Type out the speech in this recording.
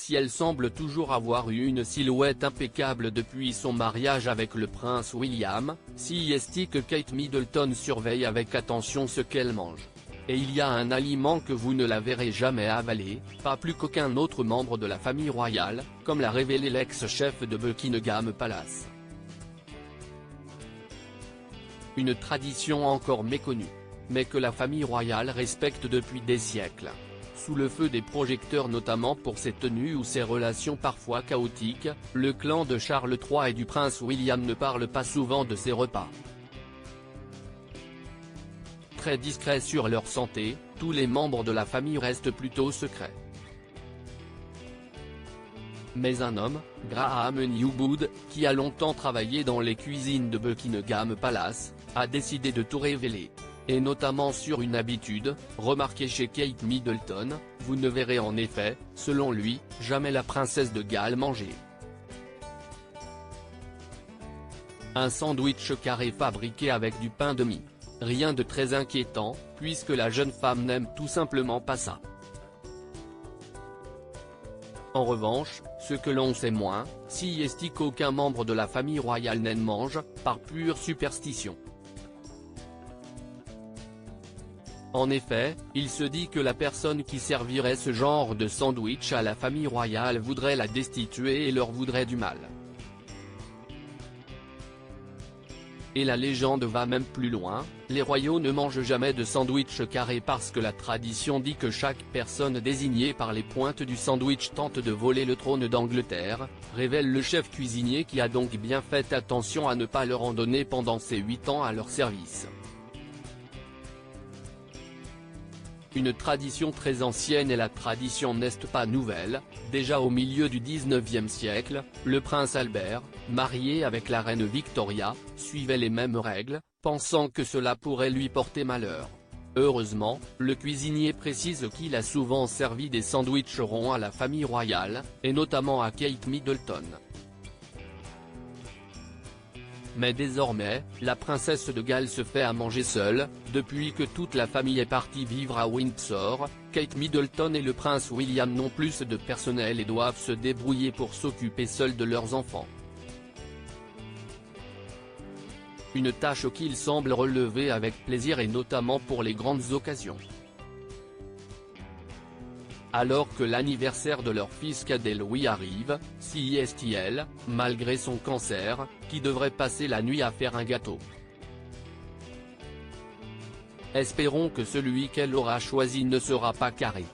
si elle semble toujours avoir eu une silhouette impeccable depuis son mariage avec le prince William, si est que Kate Middleton surveille avec attention ce qu'elle mange. Et il y a un aliment que vous ne la verrez jamais avaler, pas plus qu'aucun autre membre de la famille royale, comme l'a révélé l'ex-chef de Buckingham Palace. Une tradition encore méconnue, mais que la famille royale respecte depuis des siècles. Sous le feu des projecteurs notamment pour ses tenues ou ses relations parfois chaotiques, le clan de Charles III et du prince William ne parle pas souvent de ses repas. Très discrets sur leur santé, tous les membres de la famille restent plutôt secrets. Mais un homme, Graham Newwood, qui a longtemps travaillé dans les cuisines de Buckingham Palace, a décidé de tout révéler. Et notamment sur une habitude, remarquée chez Kate Middleton, vous ne verrez en effet, selon lui, jamais la princesse de Galles manger un sandwich carré fabriqué avec du pain de mie. Rien de très inquiétant, puisque la jeune femme n'aime tout simplement pas ça. En revanche, ce que l'on sait moins, si est qu'aucun membre de la famille royale n'en mange, par pure superstition. En effet, il se dit que la personne qui servirait ce genre de sandwich à la famille royale voudrait la destituer et leur voudrait du mal. Et la légende va même plus loin, les royaux ne mangent jamais de sandwich carré parce que la tradition dit que chaque personne désignée par les pointes du sandwich tente de voler le trône d'Angleterre, révèle le chef cuisinier qui a donc bien fait attention à ne pas leur en donner pendant ses 8 ans à leur service. Une tradition très ancienne et la tradition n'est pas nouvelle, déjà au milieu du 19e siècle, le prince Albert, marié avec la reine Victoria, suivait les mêmes règles, pensant que cela pourrait lui porter malheur. Heureusement, le cuisinier précise qu'il a souvent servi des sandwichs ronds à la famille royale, et notamment à Kate Middleton. Mais désormais, la princesse de Galles se fait à manger seule, depuis que toute la famille est partie vivre à Windsor. Kate Middleton et le prince William n'ont plus de personnel et doivent se débrouiller pour s'occuper seuls de leurs enfants. Une tâche qu'ils semblent relever avec plaisir et notamment pour les grandes occasions. Alors que l'anniversaire de leur fils cadet Louis arrive, CISTL, malgré son cancer, qui devrait passer la nuit à faire un gâteau. Espérons que celui qu'elle aura choisi ne sera pas carré.